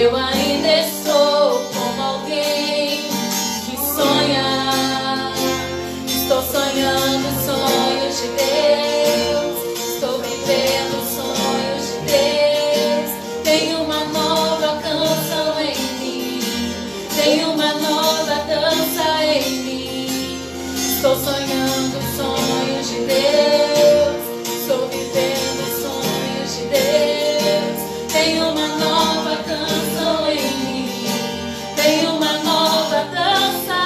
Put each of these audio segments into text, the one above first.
Eu ainda estou como alguém que sonha. Estou sonhando sonhos de Deus. Estou vivendo sonhos de Deus. Tem uma nova canção em mim. Tem uma nova dança em mim. Estou sonhando sonhos de Deus. Estou vivendo sonhos de Deus. Tem uma nova canção em mim. Tem uma nova dança.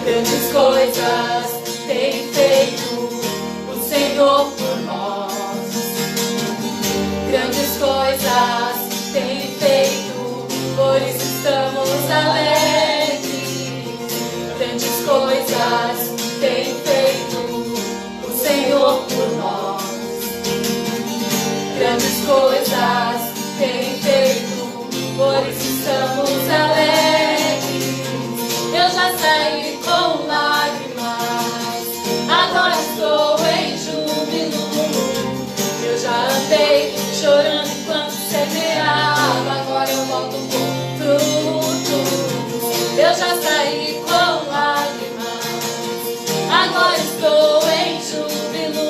Grandes coisas tem feito o Senhor por nós. Grandes coisas tem feito, por isso estamos alegres. Grandes coisas tem feito o Senhor por nós. Grandes coisas tem feito, por isso estamos alegres. Eu já saí com lágrimas, agora estou em júbilo. Eu já andei chorando enquanto semeava, agora eu volto com frutos. Eu já saí com lágrimas, agora estou em júbilo.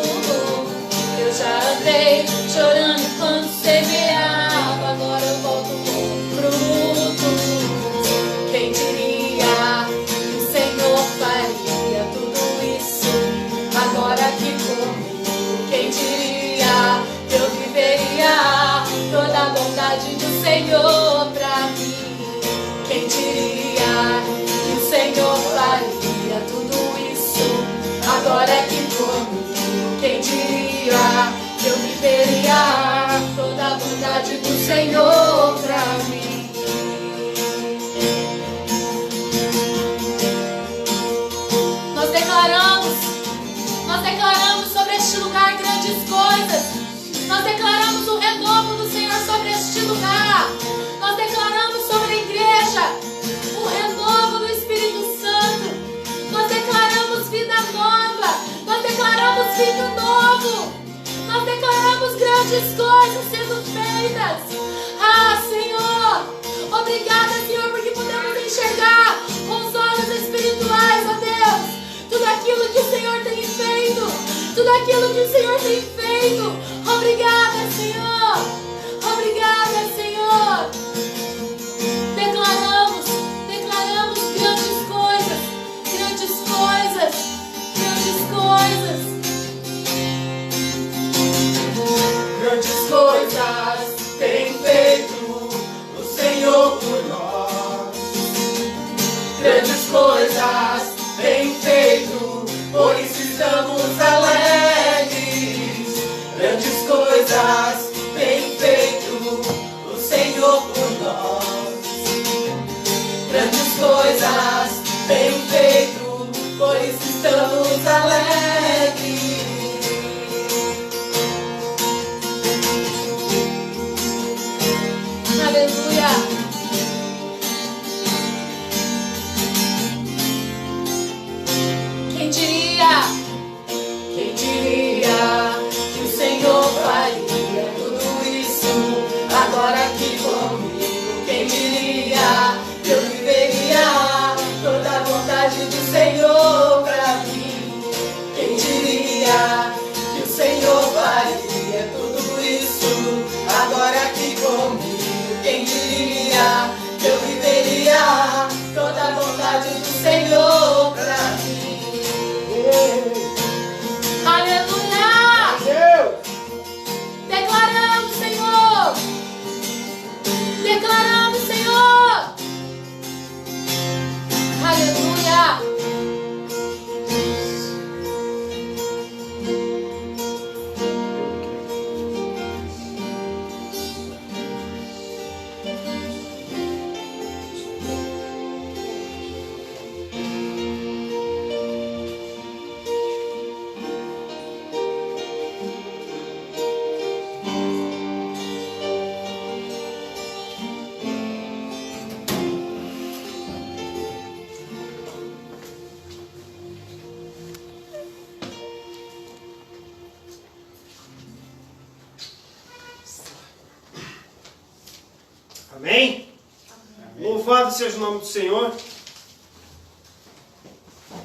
Eu já andei chorando enquanto semeava, agora eu volto com frutos. Quem diria que o Senhor faria tudo isso agora aqui comigo? Quem diria que eu viveria toda a bondade do Senhor pra mim? Quem diria que o Senhor faria tudo isso agora aqui comigo? Quem diria que eu viveria toda a bondade do Senhor pra mim? Nós declaramos sobre este lugar grandes coisas. Nós declaramos o renovo do Senhor sobre este lugar. Nós declaramos sobre a igreja o renovo do Espírito Santo. Nós declaramos vida nova. Nós declaramos vinho novo. Nós declaramos grandes coisas sendo feitas. Ah, Senhor, obrigada, Senhor, porque podemos enxergar com os olhos espirituais, ó Deus, tudo aquilo que o Senhor tem feito. Tudo aquilo que o Senhor tem feito. Obrigada, Senhor. Obrigada, Senhor. Declaramos grandes coisas. Grandes coisas. Grandes coisas. Grandes coisas tem feito o Senhor por nós. Grandes coisas tem feito, por isso estamos alegres. Grandes coisas tem feito o Senhor por nós. Grandes coisas tem feito, por isso estamos alegres. Aleluia. Quem diria que o Senhor faria tudo Amém? Louvado seja o nome do Senhor.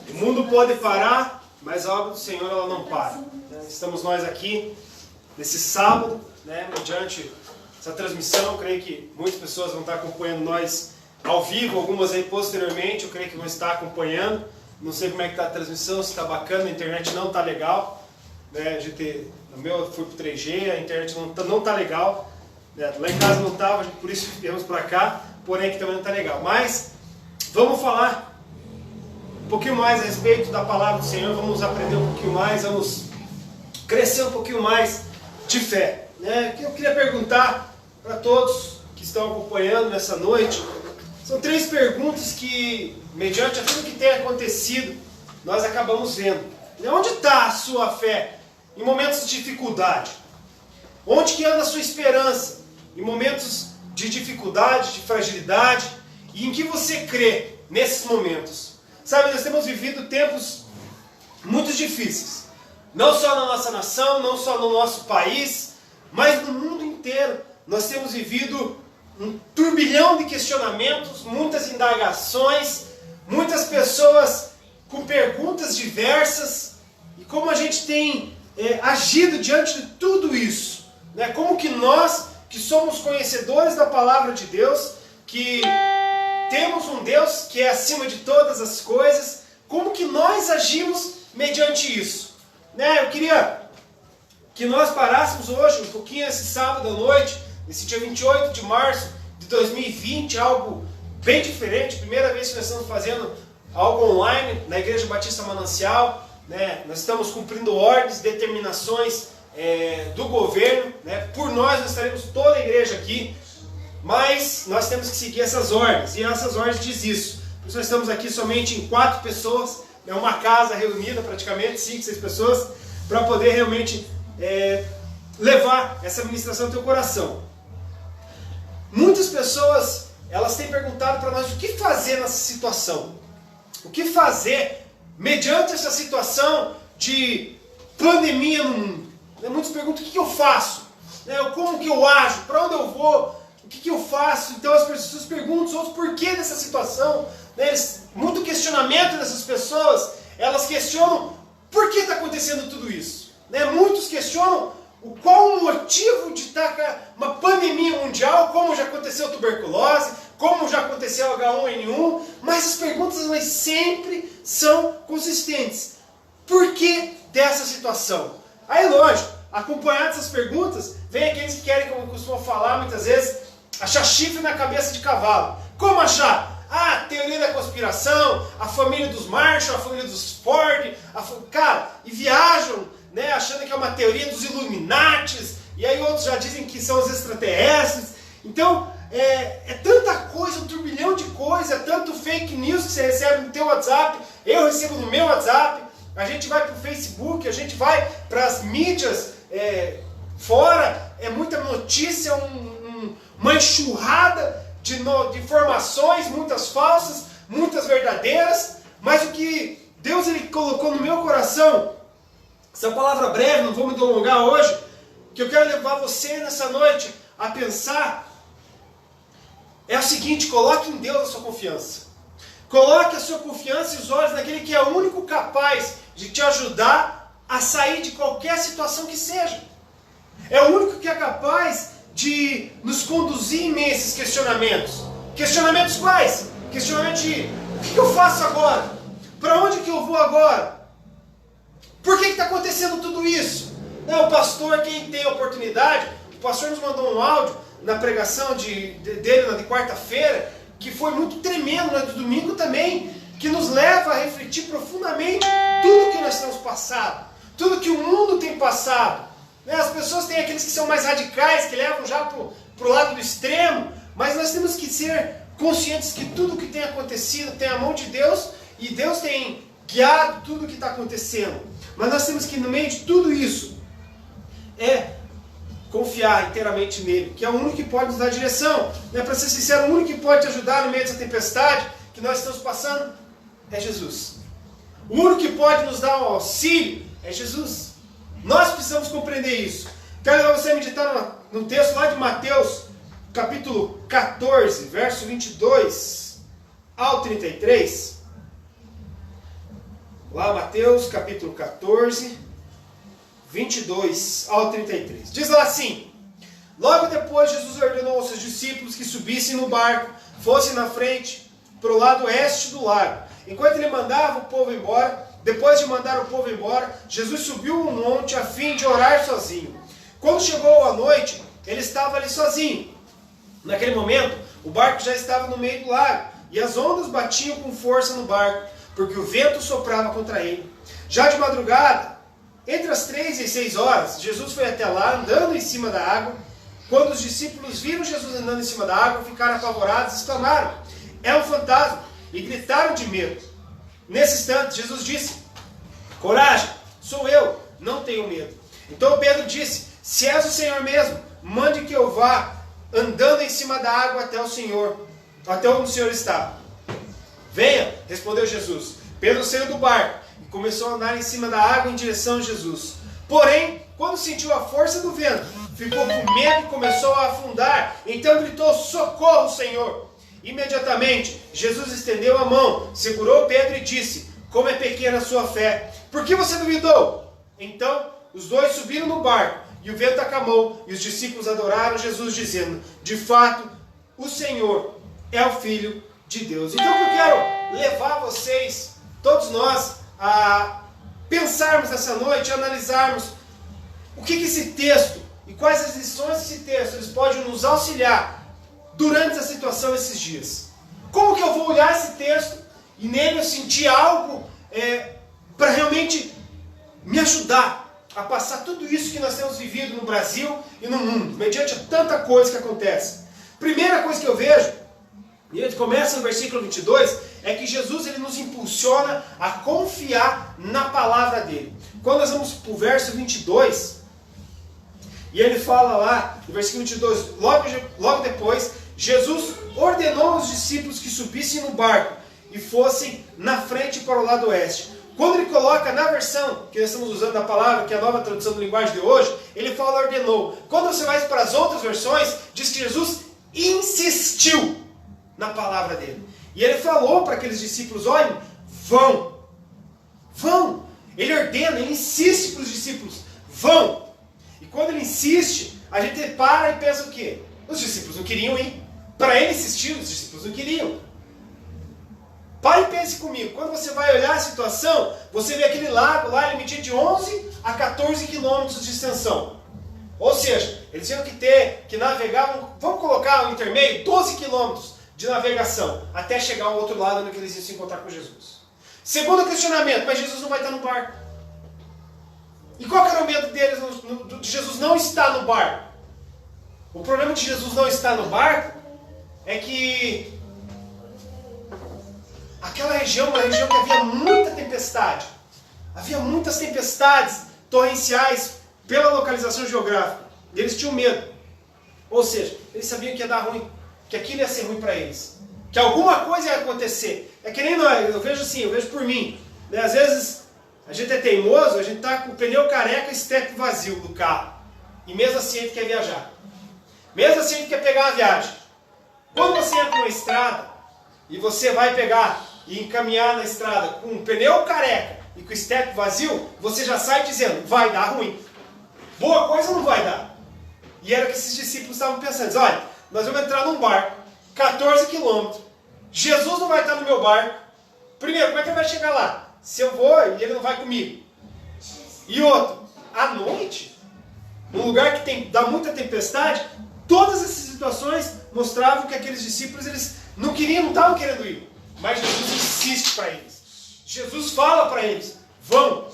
O mundo pode parar, mas a obra do Senhor ela não para. Estamos nós aqui nesse sábado, mediante essa transmissão. Eu creio que muitas pessoas vão estar acompanhando nós ao vivo, algumas aí posteriormente, eu creio que vão estar acompanhando. Não sei como é que está a transmissão, se está bacana, a internet não está legal. No meu eu fui para o 3G, a internet não está legal. Lá em casa não estava, por isso viemos para cá, porém aqui também não está legal. Mas vamos falar um pouquinho mais a respeito da palavra do Senhor, vamos aprender um pouquinho mais, vamos crescer um pouquinho mais de fé. Eu queria perguntar para todos que estão acompanhando nessa noite, são 3 perguntas que, mediante aquilo que tem acontecido, nós acabamos vendo. Onde está a sua fé em momentos de dificuldade? Onde que anda a sua esperança em momentos de dificuldade, de fragilidade? E em que você crê nesses momentos? Sabe, nós temos vivido tempos muito difíceis. Não só na nossa nação, não só no nosso país, mas no mundo inteiro. Nós temos vivido um turbilhão de questionamentos, muitas indagações, muitas pessoas com perguntas diversas. E como a gente tem agido diante de tudo isso? Como que nós, que somos conhecedores da palavra de Deus, que temos um Deus que é acima de todas as coisas, como que nós agimos mediante isso? Eu queria que nós parássemos hoje, um pouquinho esse sábado à noite, esse dia 28 de março de 2020, algo bem diferente, primeira vez que nós estamos fazendo algo online na Igreja Batista Manancial. Nós estamos cumprindo ordens, determinações do governo. Por nós estaremos toda a igreja aqui, mas nós temos que seguir essas ordens, e essas ordens diz isso. Por isso nós estamos aqui somente em 4 pessoas, uma casa reunida praticamente, 5, 6 pessoas, para poder realmente levar essa ministração ao teu coração. Muitas pessoas, elas têm perguntado para nós o que fazer nessa situação. O que fazer mediante essa situação de pandemia no mundo? Muitos perguntam o que eu faço, como que eu ajo, para onde eu vou, o que eu faço. Então as pessoas perguntam os outros por que dessa situação. Muito questionamento dessas pessoas, elas questionam por que está acontecendo tudo isso. Muitos questionam qual o motivo de estar uma pandemia mundial, como já aconteceu tuberculose, como já aconteceu H1N1, mas as perguntas elas sempre são consistentes. Por que dessa situação? Aí, lógico, acompanhado dessas perguntas, vem aqueles que querem, como eu costumo falar muitas vezes, achar chifre na cabeça de cavalo. Como achar? Teoria da conspiração, a família dos Marshall, a família dos Ford, e viajam, achando que é uma teoria dos Illuminatis, e aí outros já dizem que são os extraterrestres. Então, é tanta coisa, um turbilhão de coisa, tanto fake news que você recebe no teu WhatsApp, eu recebo no meu WhatsApp, a gente vai para o Facebook, a gente vai para as mídias fora, é muita notícia, uma enxurrada de informações, muitas falsas, muitas verdadeiras, mas o que Deus ele colocou no meu coração, essa palavra breve, não vou me delongar hoje, que eu quero levar você nessa noite a pensar, é o seguinte: coloque em Deus a sua confiança. Coloque a sua confiança e os olhos naquele que é o único capaz de te ajudar a sair de qualquer situação que seja. É o único que é capaz de nos conduzir em meio a esses questionamentos. Questionamentos quais? Questionamento de o que eu faço agora? Para onde que eu vou agora? Por que está acontecendo tudo isso? O pastor, quem tem a oportunidade, o pastor nos mandou um áudio na pregação dele de quarta-feira, que foi muito tremendo, de domingo também, que nos leva a refletir profundamente tudo que nós temos passado, tudo que o mundo tem passado. As pessoas têm aqueles que são mais radicais, que levam já para o lado do extremo, mas nós temos que ser conscientes que tudo que tem acontecido tem a mão de Deus, e Deus tem guiado tudo o que está acontecendo. Mas nós temos que, no meio de tudo isso, confiar inteiramente nele, que é o único que pode nos dar direção. Para ser sincero, o único que pode te ajudar no meio dessa tempestade que nós estamos passando é Jesus. O único que pode nos dar um auxílio é Jesus. Nós precisamos compreender isso. Quero levar você a meditar no texto lá de Mateus, capítulo 14, verso 22 ao 33. Lá, Mateus, capítulo 14, 22 ao 33. Diz lá assim: logo depois Jesus ordenou aos seus discípulos que subissem no barco, fossem na frente, para o lado oeste do lago. Enquanto ele mandava o povo embora, depois de mandar o povo embora, Jesus subiu um monte a fim de orar sozinho. Quando chegou a noite, ele estava ali sozinho. Naquele momento, o barco já estava no meio do lago, e as ondas batiam com força no barco, porque o vento soprava contra ele. Já de madrugada, entre as 3 e 6 horas, Jesus foi até lá, andando em cima da água. Quando os discípulos viram Jesus andando em cima da água, ficaram apavorados e exclamaram: é um fantasma! E gritaram de medo. Nesse instante, Jesus disse: coragem, sou eu, não tenho medo. Então Pedro disse: se és o Senhor mesmo, mande que eu vá andando em cima da água até o Senhor, até onde o Senhor está. Venha, respondeu Jesus. Pedro saiu do barco e começou a andar em cima da água em direção a Jesus. Porém, quando sentiu a força do vento, ficou com medo e começou a afundar. Então gritou: socorro, Senhor! Imediatamente, Jesus estendeu a mão, segurou Pedro e disse: como é pequena a sua fé, por que você duvidou? Então, os dois subiram no barco, e o vento acalmou, e os discípulos adoraram Jesus, dizendo: de fato, o Senhor é o Filho de Deus. Então, eu quero levar vocês, todos nós, a pensarmos nessa noite, a analisarmos o que esse texto e quais as lições desse texto eles podem nos auxiliar durante essa situação esses dias. Como que eu vou olhar esse texto e nele eu sentir algo para realmente me ajudar a passar tudo isso que nós temos vivido no Brasil e no mundo, mediante tanta coisa que acontece. Primeira coisa que eu vejo, e ele começa no versículo 22, é que Jesus ele nos impulsiona a confiar na palavra dele. Quando nós vamos para o verso 22, e ele fala lá, no versículo 22, logo depois, Jesus ordenou aos discípulos que subissem no barco e fossem na frente para o lado oeste. Quando ele coloca na versão que nós estamos usando a palavra, que é a nova tradução do linguagem de hoje, ele fala ordenou. Quando você vai para as outras versões, diz que Jesus insistiu na palavra dele. E ele falou para aqueles discípulos: olhem, vão. Ele ordena, ele insiste para os discípulos: vão. E quando ele insiste, a gente para e pensa o quê? Os discípulos não queriam ir. Para ele insistir, os discípulos não queriam. Pare e pense comigo. Quando você vai olhar a situação, você vê aquele lago lá, ele media de 11 a 14 quilômetros de extensão. Ou seja, eles tinham que navegar, vamos colocar um intermeio, 12 quilômetros de navegação, até chegar ao outro lado onde eles iam se encontrar com Jesus. Segundo questionamento: mas Jesus não vai estar no barco. E qual que era o medo deles de Jesus não estar no barco? O problema de Jesus não estar no barco é que aquela região, uma região que havia muita tempestade. Havia muitas tempestades torrenciais pela localização geográfica. E eles tinham medo. Ou seja, eles sabiam que ia dar ruim, que aquilo ia ser ruim para eles, que alguma coisa ia acontecer. É que nem nós, eu vejo assim, eu vejo por mim, né? Às vezes a gente é teimoso, a gente está com o pneu careca e estepe vazio do carro. E mesmo assim a gente quer viajar. Mesmo assim a gente quer pegar a viagem. Quando você entra numa estrada e você vai pegar e encaminhar na estrada com o pneu careca e com o estepe vazio, você já sai dizendo: vai dar ruim. Boa coisa não vai dar. E era o que esses discípulos estavam pensando: olha, nós vamos entrar num barco, 14 quilômetros, Jesus não vai estar no meu barco. Primeiro, como é que ele vai chegar lá? Se eu vou e ele não vai comigo. E outro, à noite, num lugar que dá muita tempestade, todas essas situações mostravam que aqueles discípulos eles não estavam querendo ir. Mas Jesus insiste para eles. Jesus fala para eles: vão.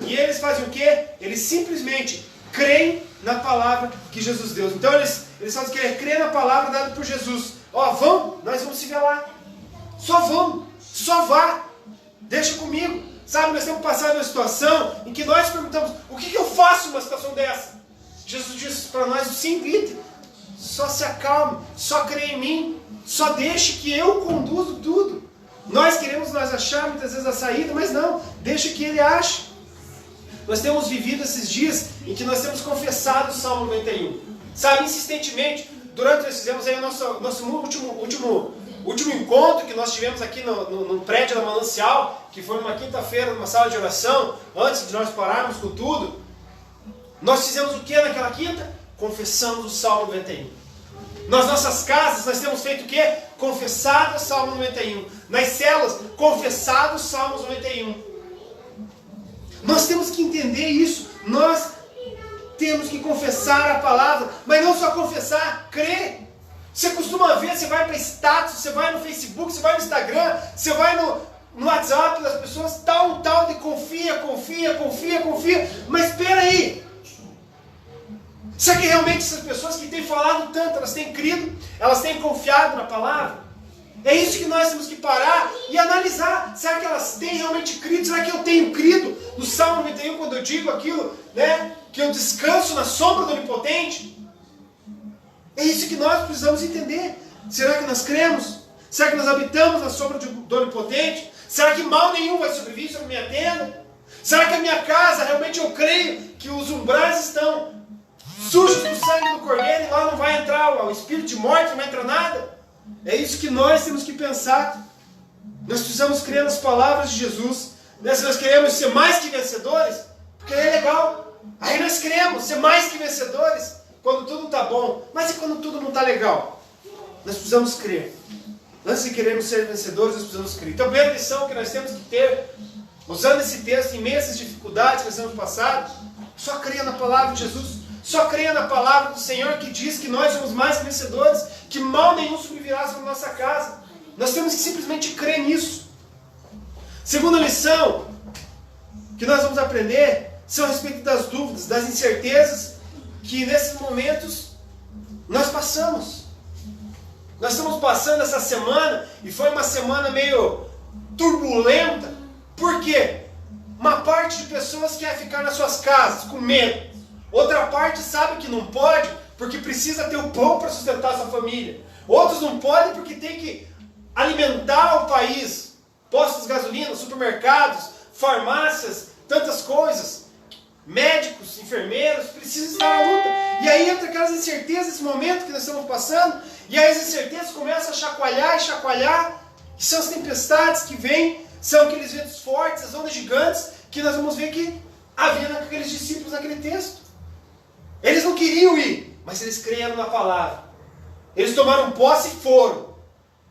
E eles fazem o quê? Eles simplesmente creem na palavra que Jesus deu. Então eles fazem o quê? Creem na palavra dada por Jesus. Ó, vão, nós vamos se ver lá. Só vamos, só vá. Deixa comigo. Sabe, nós temos passado uma situação em que nós perguntamos: o que eu faço numa situação dessa? Jesus disse para nós o seguinte: só se acalme, só creia em mim, só deixe que eu conduzo tudo. Nós queremos achar muitas vezes a saída, mas não, deixa que ele ache. Nós temos vivido esses dias em que nós temos confessado o Salmo 91. Sabe, insistentemente, durante nós fizemos aí o nosso último encontro que nós tivemos aqui no prédio da Manancial, que foi numa quinta-feira, numa sala de oração, antes de nós pararmos com tudo. Nós fizemos o que naquela quinta? Confessamos o Salmo 91. Nas nossas casas, nós temos feito o quê? Confessado o Salmo 91. Nas células, confessado o Salmo 91. Nós temos que entender isso. Nós temos que confessar a palavra, mas não só confessar, crer. Você costuma ver, você vai para status, você vai no Facebook, você vai no Instagram, você vai no WhatsApp das pessoas, tal de confia. Mas espera aí. Será que realmente essas pessoas que têm falado tanto, elas têm crido, elas têm confiado na palavra? É isso que nós temos que parar e analisar. Será que elas têm realmente crido? Será que eu tenho crido no Salmo 91 quando eu digo aquilo, né? Que eu descanso na sombra do Onipotente? É isso que nós precisamos entender. Será que nós cremos? Será que nós habitamos na sombra do Onipotente? Será que mal nenhum vai sobrevir sobre minha tenda? Será que a minha casa, realmente eu creio que os umbrais estão sujos do sangue do Cordeiro e lá não vai entrar o espírito de morte, não vai entrar nada? É isso que nós temos que pensar. Nós precisamos crer nas palavras de Jesus. Se nós queremos ser mais que vencedores, porque é legal. Aí nós queremos ser mais que vencedores quando tudo está bom. Mas e quando tudo não está legal? Nós precisamos crer. Antes de querermos ser vencedores, nós precisamos crer. Então a primeira lição que nós temos que ter, usando esse texto, em meio a essas dificuldades que nós temos passado, só creia na palavra de Jesus. Só creia na palavra do Senhor que diz que nós somos mais que vencedores, que mal nenhum sobrevirá sobre a nossa casa. Nós temos que simplesmente crer nisso. Segunda lição que nós vamos aprender são a respeito das dúvidas, das incertezas que nesses momentos nós passamos. Nós estamos passando essa semana e foi uma semana meio turbulenta. Por quê? Uma parte de pessoas quer ficar nas suas casas com medo. Outra parte sabe que não pode porque precisa ter o pão para sustentar a sua família. Outros não podem porque tem que alimentar o país. Postos de gasolina, supermercados, farmácias, tantas coisas. Médicos, enfermeiros, precisam estar na luta. E aí entra aquelas incertezas nesse momento que nós estamos passando. E aí as incertezas começam a chacoalhar. E são as tempestades que vêm, são aqueles ventos fortes, as ondas gigantes, que nós vamos ver que havia naqueles discípulos naquele texto. Eles não queriam ir, mas eles creram na palavra. Eles tomaram posse e foram.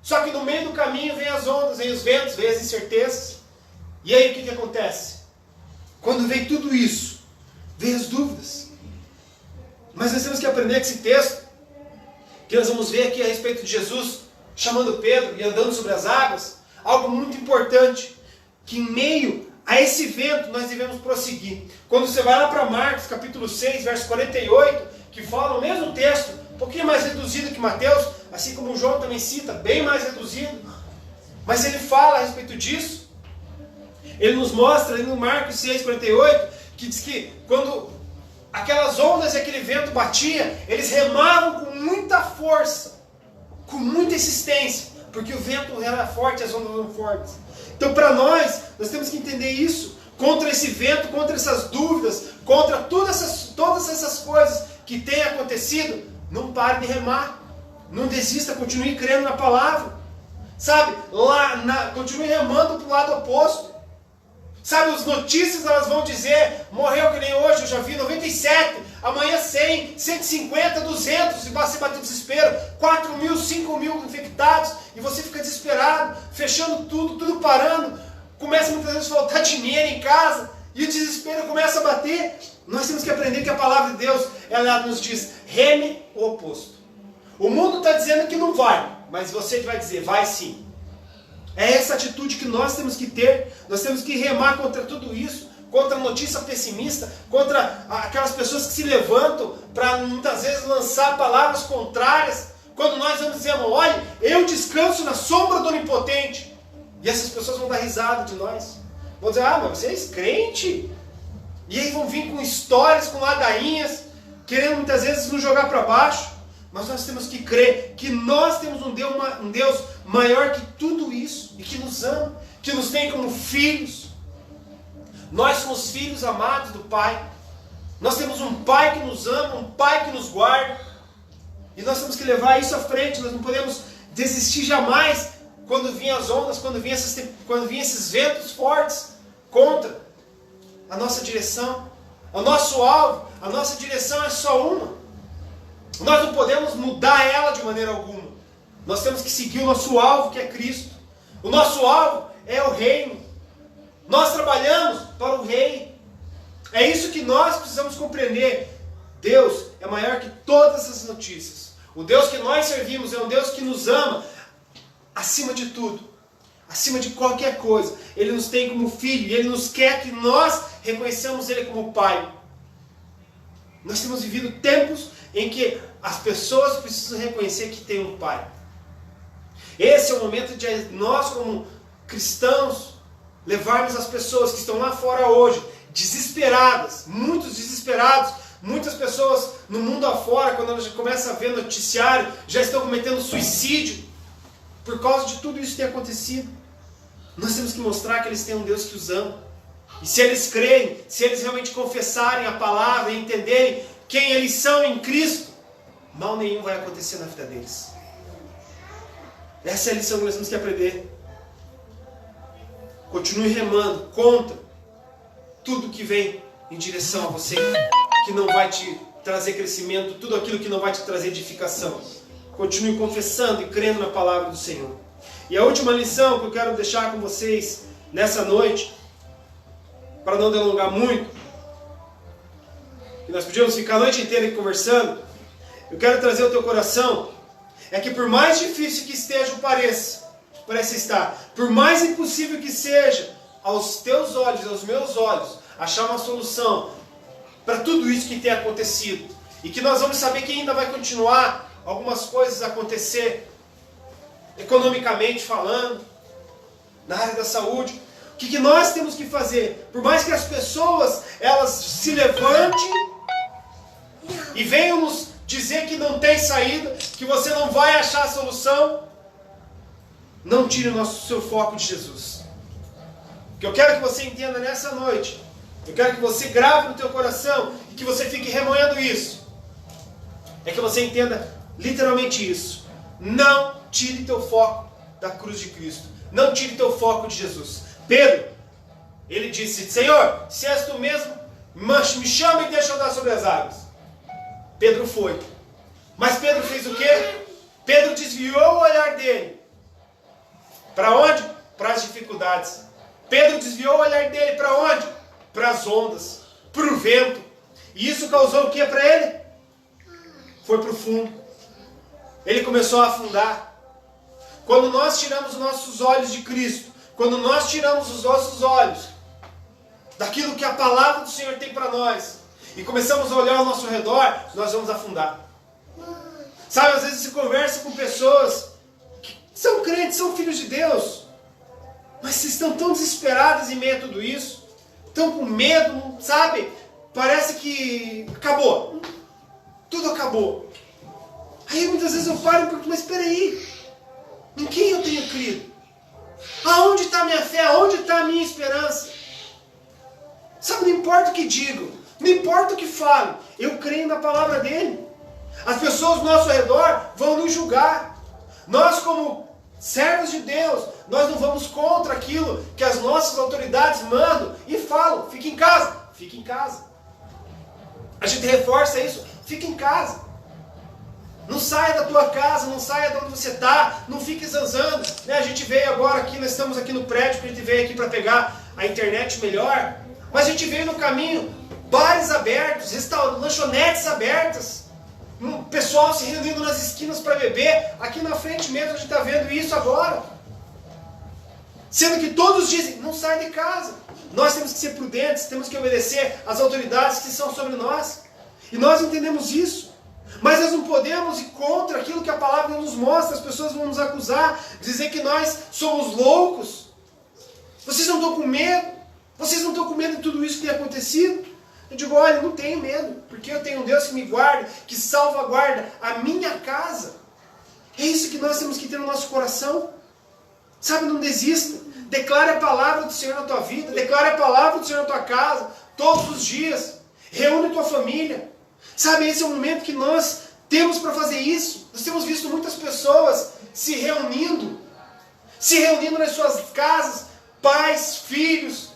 Só que no meio do caminho vem as ondas, vem os ventos, vem as incertezas. E aí o que acontece? Quando vem tudo isso, vem as dúvidas. Mas nós temos que aprender com esse texto, que nós vamos ver aqui a respeito de Jesus chamando Pedro e andando sobre as águas, algo muito importante, que em meio a esse vento nós devemos prosseguir. Quando você vai lá para Marcos, capítulo 6, verso 48, que fala o mesmo texto, um pouquinho mais reduzido que Mateus, assim como o João também cita, bem mais reduzido, mas ele fala a respeito disso. Ele nos mostra ali no Marcos 6, 48, que diz que quando aquelas ondas e aquele vento batia, eles remavam com muita força, com muita insistência, porque o vento era forte e as ondas eram fortes. Então para nós temos que entender isso, contra esse vento, contra essas dúvidas, contra todas essas coisas que têm acontecido, não pare de remar, não desista, continue crendo na palavra, sabe, continue remando para o lado oposto, sabe, as notícias elas vão dizer, morreu que nem hoje, eu já vi 97, amanhã 100, 150, 200, e você bate desespero, 4 mil, 5 mil infectados, e você fica desesperado, fechando tudo parando, começa muitas vezes a faltar dinheiro em casa, e o desespero começa a bater. Nós temos que aprender que a palavra de Deus, ela nos diz, reme o oposto. O mundo está dizendo que não vai, mas você que vai dizer, vai sim. É essa atitude que nós temos que ter, nós temos que remar contra tudo isso, contra a notícia pessimista, contra aquelas pessoas que se levantam para muitas vezes lançar palavras contrárias, quando nós vamos dizer, olha, eu descanso na sombra do Onipotente, e essas pessoas vão dar risada de nós, vão dizer, mas você é crente, e aí vão vir com histórias, com ladainhas, querendo muitas vezes nos jogar para baixo, mas nós temos que crer que nós temos um Deus maior que tudo isso, e que nos ama, que nos tem como filhos. Nós somos filhos amados do Pai. Nós temos um Pai que nos ama, um Pai que nos guarda. E nós temos que levar isso à frente. Nós não podemos desistir jamais quando vinham as ondas, quando vinham esses ventos fortes contra a nossa direção, o nosso alvo. A nossa direção é só uma. Nós não podemos mudar ela de maneira alguma. Nós temos que seguir o nosso alvo, que é Cristo. O nosso alvo é o reino. Nós trabalhamos para o rei. É isso que nós precisamos compreender. Deus é maior que todas as notícias. O Deus que nós servimos é um Deus que nos ama acima de tudo, acima de qualquer coisa. Ele nos tem como filho e Ele nos quer que nós reconheçamos Ele como Pai. Nós temos vivido tempos em que as pessoas precisam reconhecer que tem um Pai. Esse é o momento de nós, como cristãos, levarmos as pessoas que estão lá fora hoje, desesperadas, muitos desesperados, muitas pessoas no mundo afora, quando elas começam a ver noticiário, já estão cometendo suicídio, por causa de tudo isso que tem acontecido. Nós temos que mostrar que eles têm um Deus que os ama. E se eles creem, se eles realmente confessarem a palavra e entenderem quem eles são em Cristo, mal nenhum vai acontecer na vida deles. Essa é a lição que nós temos que aprender. Continue remando contra tudo que vem em direção a você, que não vai te trazer crescimento, tudo aquilo que não vai te trazer edificação. Continue confessando e crendo na palavra do Senhor. E a última lição que eu quero deixar com vocês nessa noite, para não delongar muito, e nós podíamos ficar a noite inteira aqui conversando, eu quero trazer ao teu coração, é que por mais difícil que esteja ou pareça estar, por mais impossível que seja aos teus olhos, aos meus olhos, achar uma solução para tudo isso que tem acontecido, e que nós vamos saber que ainda vai continuar algumas coisas a acontecer, economicamente falando, na área da saúde. O que nós temos que fazer? Por mais que as pessoas elas se levantem e venham nos dizer que não tem saída, que você não vai achar a solução, não tire o seu foco de Jesus. O que eu quero que você entenda nessa noite, eu quero que você grave no teu coração e que você fique remoendo isso, é que você entenda literalmente isso. Não tire teu foco da cruz de Cristo. Não tire teu foco de Jesus. Pedro, ele disse: Senhor, se és tu mesmo, me chama e deixa eu andar sobre as águas. Pedro foi. Mas Pedro fez o quê? Pedro desviou o olhar dele. Para onde? Para as dificuldades. Pedro desviou o olhar dele para onde? Para as ondas, para o vento. E isso causou o que para ele? Foi para o fundo. Ele começou a afundar. Quando nós tiramos os nossos olhos de Cristo, quando nós tiramos os nossos olhos daquilo que a palavra do Senhor tem para nós, e começamos a olhar ao nosso redor, nós vamos afundar. Sabe, às vezes você conversa com pessoas que são crentes, são filhos de Deus, mas estão tão desesperadas em meio a tudo isso, estão com medo, sabe? Parece que acabou. Tudo acabou. Aí muitas vezes eu paro e pergunto: mas espera aí, em quem eu tenho crido? Aonde está a minha fé? Aonde está a minha esperança? Sabe, não importa o que digam, não importa o que falem, eu creio na palavra dele. As pessoas ao nosso redor vão nos julgar. Nós, como servos de Deus, nós não vamos contra aquilo que as nossas autoridades mandam e falam: fique em casa, fique em casa. A gente reforça isso: fique em casa. Não saia da tua casa, não saia de onde você está, não fique zanzando. A gente veio agora aqui, nós estamos aqui no prédio, a gente veio aqui para pegar a internet melhor, mas a gente veio no caminho, bares abertos, lanchonetes abertas, pessoal se reunindo nas esquinas para beber. Aqui na frente mesmo a gente está vendo isso agora. Sendo que todos dizem: não sai de casa. Nós temos que ser prudentes, temos que obedecer às autoridades que são sobre nós. E nós entendemos isso. Mas nós não podemos ir contra aquilo que a palavra nos mostra. As pessoas vão nos acusar, dizer que nós somos loucos. Vocês não estão com medo? Vocês não estão com medo de tudo isso que tem acontecido? Eu digo: olha, não tenho medo, porque eu tenho um Deus que me guarda, que salvaguarda a minha casa. É isso que nós temos que ter no nosso coração. Sabe, não desista. Declare a palavra do Senhor na tua vida, declare a palavra do Senhor na tua casa, todos os dias. Reúne a tua família. Sabe, esse é o momento que nós temos para fazer isso. Nós temos visto muitas pessoas se reunindo nas suas casas, pais, filhos,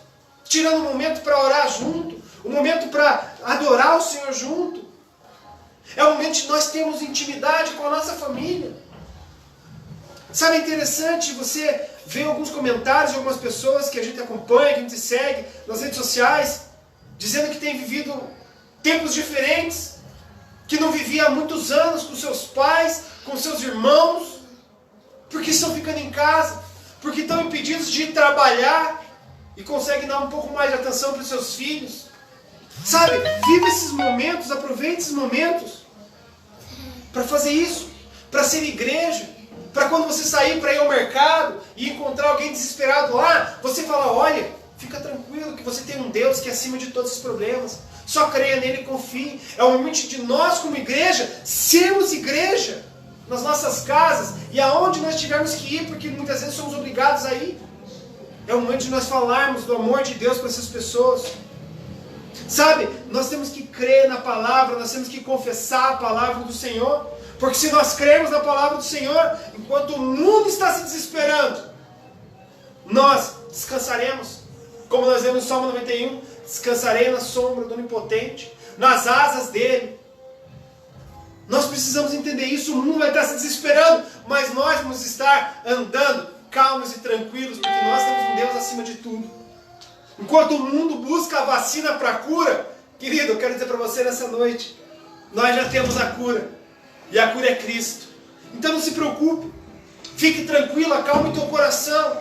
tirando um momento para orar junto, um momento para adorar o Senhor junto. É o momento de nós termos intimidade com a nossa família. Sabe, é interessante você ver alguns comentários de algumas pessoas que a gente acompanha, que a gente segue nas redes sociais, dizendo que tem vivido tempos diferentes, que não vivia há muitos anos com seus pais, com seus irmãos, porque estão ficando em casa, porque estão impedidos de trabalhar e conseguem dar um pouco mais de atenção para os seus filhos. Sabe, viva esses momentos, aproveite esses momentos para fazer isso, para ser igreja, para quando você sair para ir ao mercado e encontrar alguém desesperado lá, você fala, olha, fica tranquilo que você tem um Deus que é acima de todos os problemas. Só creia nele e confie. É o momento de nós como igreja sermos igreja nas nossas casas e aonde nós tivermos que ir, porque muitas vezes somos obrigados a ir. É o momento de nós falarmos do amor de Deus para essas pessoas. Sabe, nós temos que crer na palavra, nós temos que confessar a palavra do Senhor, porque se nós cremos na palavra do Senhor, enquanto o mundo está se desesperando, nós descansaremos, como nós vemos no Salmo 91, descansarei na sombra do Onipotente, nas asas dele. Nós precisamos entender isso, o mundo vai estar se desesperando, mas nós vamos estar andando calmos e tranquilos, porque nós temos um Deus acima de tudo. Enquanto o mundo busca a vacina para a cura, querido, eu quero dizer para você nessa noite, nós já temos a cura, e a cura é Cristo. Então não se preocupe, fique tranquilo, acalme teu coração.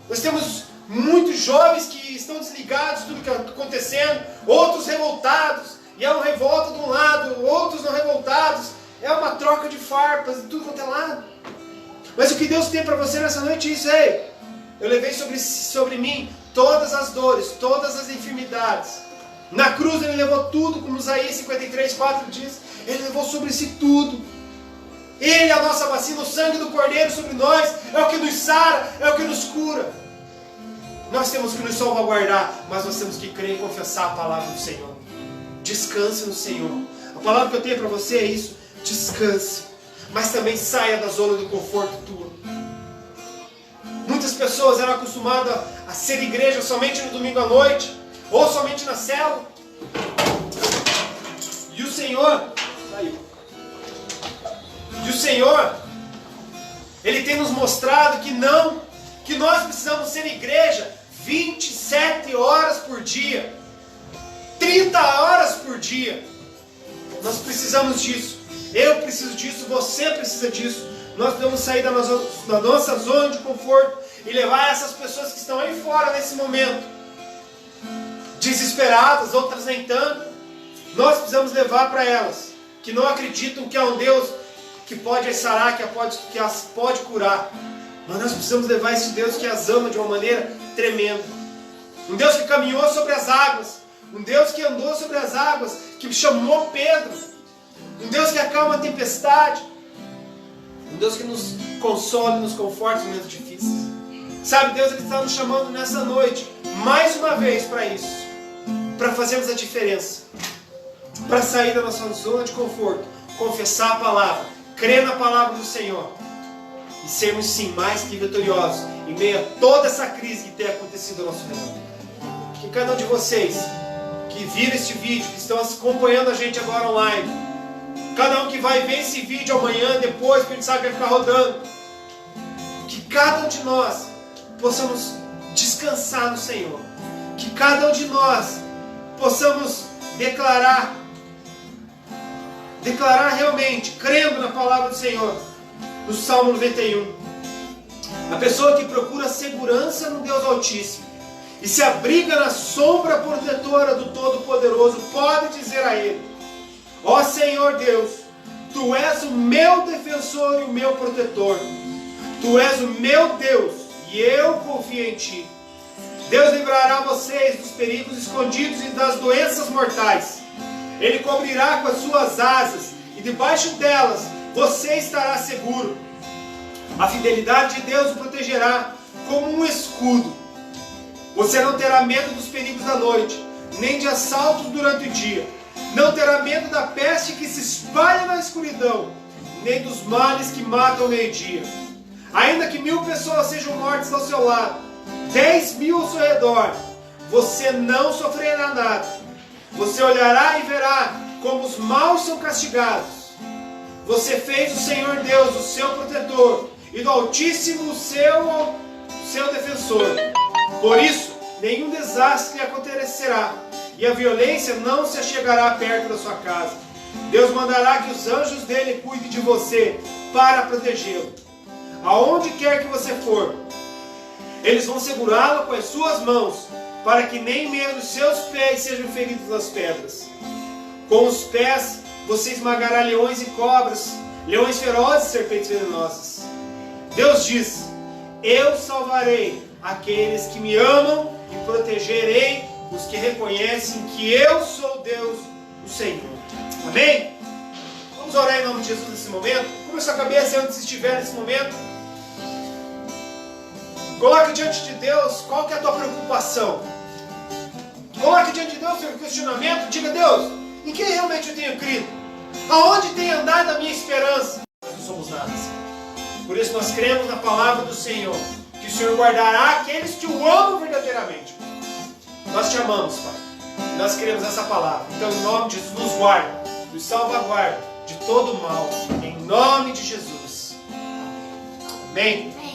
Nós temos muitos jovens que estão desligados de tudo que está acontecendo, outros revoltados, e é uma revolta de um lado, outros não revoltados, é uma troca de farpas de tudo quanto é lado. Mas o que Deus tem para você nessa noite é isso aí. Eu levei sobre mim todas as dores, todas as enfermidades. Na cruz ele levou tudo, como Isaías 53:4 diz. Ele levou sobre si tudo. Ele é a nossa vacina, o sangue do Cordeiro sobre nós é o que nos sara, é o que nos cura. Nós temos que nos salvaguardar, mas nós temos que crer e confessar a palavra do Senhor. Descanse no Senhor. A palavra que eu tenho para você é isso. Descanse. Mas também saia da zona do conforto tua. Muitas pessoas eram acostumadas a ser igreja somente no domingo à noite, ou somente na célula. E o Senhor, Ele tem nos mostrado que nós precisamos ser igreja 27 horas por dia, 30 horas por dia. Nós precisamos disso. Eu preciso disso, você precisa disso. Nós podemos sair da nossa zona de conforto e levar essas pessoas que estão aí fora nesse momento, desesperadas, outras nem tanto. Nós precisamos levar para elas, que não acreditam que há um Deus que pode as sarar, que as pode curar. Mas nós precisamos levar esse Deus que as ama de uma maneira tremenda. Um Deus que caminhou sobre as águas, um Deus que andou sobre as águas, que chamou Pedro, um Deus que acalma a tempestade, um Deus que nos consola e nos conforta em momentos difíceis. Sabe, Deus ele está nos chamando nessa noite, mais uma vez para isso, para fazermos a diferença, para sair da nossa zona de conforto, confessar a palavra, crer na palavra do Senhor e sermos sim mais que vitoriosos em meio a toda essa crise que tem acontecido ao nosso redor. Que cada um de vocês que viram este vídeo, que estão acompanhando a gente agora online, cada um que vai ver esse vídeo amanhã, depois, porque a gente sabe que vai ficar rodando, que cada um de nós possamos descansar no Senhor, que cada um de nós possamos declarar realmente, crendo na palavra do Senhor, no Salmo 91. A pessoa que procura segurança no Deus Altíssimo e se abriga na sombra protetora do Todo-Poderoso, pode dizer a Ele: ó Senhor Deus, Tu és o meu defensor e o meu protetor. Tu és o meu Deus e eu confio em Ti. Deus livrará vocês dos perigos escondidos e das doenças mortais. Ele cobrirá com as suas asas e debaixo delas você estará seguro. A fidelidade de Deus o protegerá como um escudo. Você não terá medo dos perigos da noite, nem de assaltos durante o dia, Não terá medo da peste que se espalha na escuridão, nem dos males que matam ao meio-dia. Ainda que 1000 pessoas sejam mortas ao seu lado, 10.000 ao seu redor, você não sofrerá nada. Você olhará e verá como os maus são castigados. Você fez o Senhor Deus o seu protetor, e do Altíssimo o seu defensor. Por isso, nenhum desastre lhe acontecerá, e a violência não se achegará perto da sua casa. Deus mandará que os anjos dele cuidem de você para protegê-lo. Aonde quer que você for, eles vão segurá-lo com as suas mãos, para que nem mesmo os seus pés sejam feridos nas pedras. Com os pés você esmagará leões e cobras, leões ferozes e serpentes venenosas. Deus diz: eu salvarei aqueles que me amam e protegerei os que reconhecem que eu sou Deus, o Senhor. Amém? Vamos orar em nome de Jesus nesse momento. Cubra sua cabeça onde você estiver nesse momento. Coloque diante de Deus qual que é a tua preocupação. Coloque diante de Deus o seu questionamento. Diga: Deus, em quem realmente eu tenho crido? Aonde tem andado a minha esperança? Nós não somos nada. Por isso nós cremos na palavra do Senhor, que o Senhor guardará aqueles que o amam verdadeiramente. Nós te amamos, Pai. Nós queremos essa palavra. Então, em nome de Jesus, nos guarda, nos salvaguarda de todo mal. Em nome de Jesus. Amém.